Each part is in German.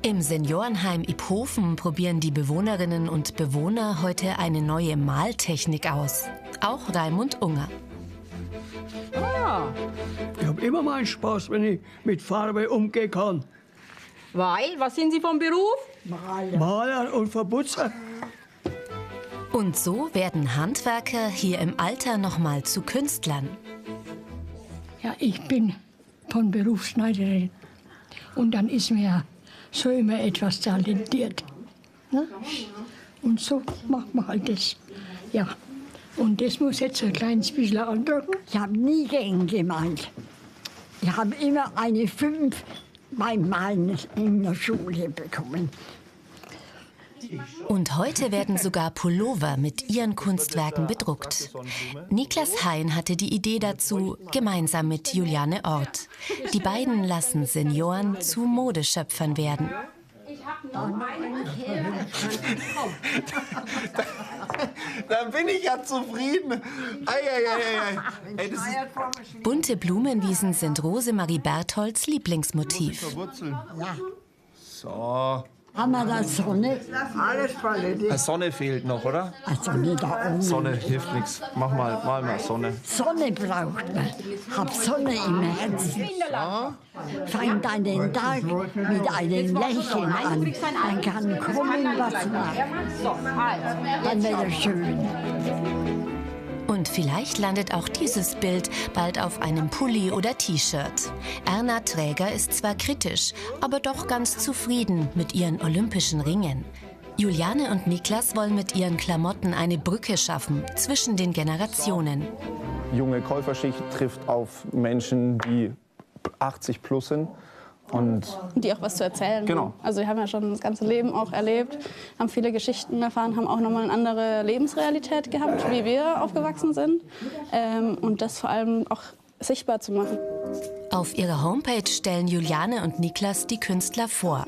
Im Seniorenheim Iphofen probieren die Bewohnerinnen und Bewohner heute eine neue Maltechnik aus. Auch Raimund Unger. Ich habe immer meinen Spaß, wenn ich mit Farbe umgehen kann. Weil, was sind Sie vom Beruf? Maler und Verputzer. Und so werden Handwerker hier im Alter noch mal zu Künstlern. Ja, ich bin von Beruf Schneiderin. Und dann ist mir so immer etwas talentiert. Ne? Und so macht man halt das. Ja. Und das muss jetzt ein kleines bisschen andrücken. Ich habe nie gern gemalt. Ich habe immer eine 5 beim Malen in der Schule bekommen. Und heute werden sogar Pullover mit ihren Kunstwerken bedruckt. Niklas Hein hatte die Idee dazu, gemeinsam mit Juliane Orth. Die beiden lassen Senioren zu Modeschöpfern werden. Dann bin ich ja zufrieden. Ey, das ist Bunte Blumenwiesen sind Rosemarie Bertholds Lieblingsmotiv. so. Haben wir da Sonne? Alles Palette. Sonne fehlt noch, oder? Sonne da oben. Sonne hilft nichts. Mach mal Sonne. Sonne braucht man. Hab Sonne im Herzen. Fang deinen Tag mit einem Lächeln an. Dann kann kommen, was macht. Dann wird er schön. Und vielleicht landet auch dieses Bild bald auf einem Pulli oder T-Shirt. Erna Träger ist zwar kritisch, aber doch ganz zufrieden mit ihren olympischen Ringen. Juliane und Niklas wollen mit ihren Klamotten eine Brücke schaffen zwischen den Generationen. Junge Käuferschicht trifft auf Menschen, die 80 plus sind. Und die auch was zu erzählen. Genau. Also wir haben ja schon das ganze Leben auch erlebt, haben viele Geschichten erfahren, haben auch nochmal eine andere Lebensrealität gehabt, wie wir aufgewachsen sind. Und das vor allem auch sichtbar zu machen. Auf ihrer Homepage stellen Juliane und Niklas die Künstler vor.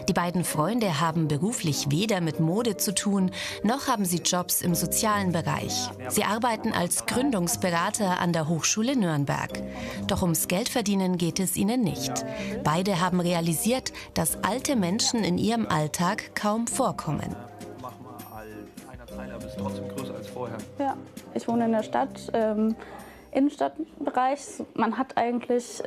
Die beiden Freunde haben beruflich weder mit Mode zu tun, noch haben sie Jobs im sozialen Bereich. Sie arbeiten als Gründungsberater an der Hochschule Nürnberg. Doch ums Geldverdienen geht es ihnen nicht. Beide haben realisiert, dass alte Menschen in ihrem Alltag kaum vorkommen. Mach mal einer Zeiler, bist trotzdem größer als vorher. Ja, ich wohne in der Stadt. Innenstadtbereich. Man hat eigentlich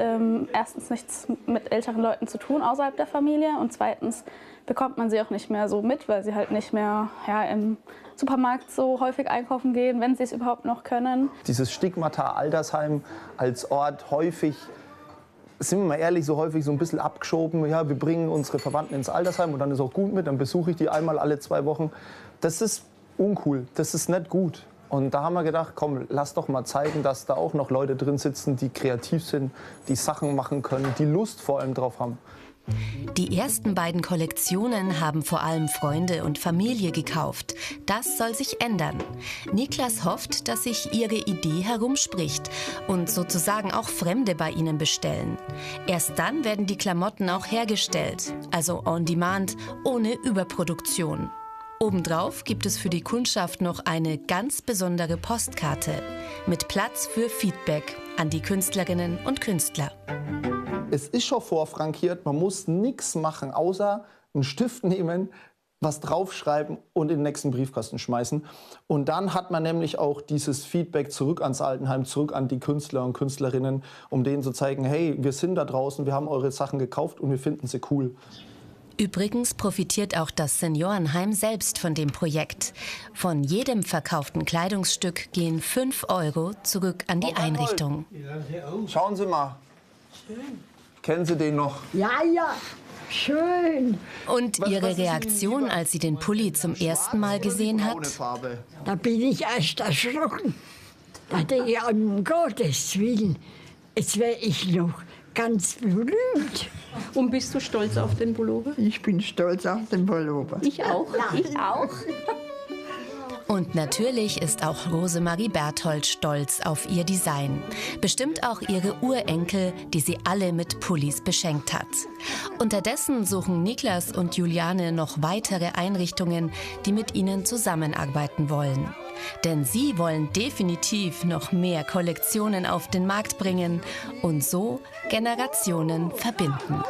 erstens nichts mit älteren Leuten zu tun außerhalb der Familie und zweitens bekommt man sie auch nicht mehr so mit, weil sie halt nicht mehr im Supermarkt so häufig einkaufen gehen, wenn sie es überhaupt noch können. dieses Stigmata Altersheim als Ort häufig, sind wir mal ehrlich, so häufig so ein bisschen abgeschoben. Ja, wir bringen unsere Verwandten ins Altersheim und dann ist auch gut mit, dann besuche ich die einmal alle 2 Wochen. Das ist uncool, das ist nicht gut. Und da haben wir gedacht, komm, lass doch mal zeigen, dass da auch noch Leute drin sitzen, die kreativ sind, die Sachen machen können, die Lust vor allem drauf haben. Die ersten beiden Kollektionen haben vor allem Freunde und Familie gekauft. Das soll sich ändern. Niklas hofft, dass sich ihre Idee herumspricht und sozusagen auch Fremde bei ihnen bestellen. Erst dann werden die Klamotten auch hergestellt, also on demand, ohne Überproduktion. Obendrauf gibt es für die Kundschaft noch eine ganz besondere Postkarte mit Platz für Feedback an die Künstlerinnen und Künstler. Es ist schon vorfrankiert, man muss nichts machen, außer einen Stift nehmen, was draufschreiben und in den nächsten Briefkasten schmeißen. Und dann hat man nämlich auch dieses Feedback zurück ans Altenheim, zurück an die Künstler und Künstlerinnen, um denen zu zeigen, hey, wir sind da draußen, wir haben eure Sachen gekauft und wir finden sie cool. Übrigens profitiert auch das Seniorenheim selbst von dem Projekt. Von jedem verkauften Kleidungsstück gehen 5 € zurück an die Einrichtung. Schauen Sie mal. Kennen Sie den noch? Ja, schön. Und ihre Reaktion, als sie den Pulli zum ersten Mal gesehen hat? Da bin ich erst erschrocken. Da denke ich, um Gottes Willen, jetzt wäre ich noch ganz berühmt. Und bist du stolz auf den Pullover? Ich bin stolz auf den Pullover. Ich auch. Ich auch. Und natürlich ist auch Rosemarie Berthold stolz auf ihr Design. Bestimmt auch ihre Urenkel, die sie alle mit Pullis beschenkt hat. Unterdessen suchen Niklas und Juliane noch weitere Einrichtungen, die mit ihnen zusammenarbeiten wollen. Denn sie wollen definitiv noch mehr Kollektionen auf den Markt bringen und so Generationen verbinden.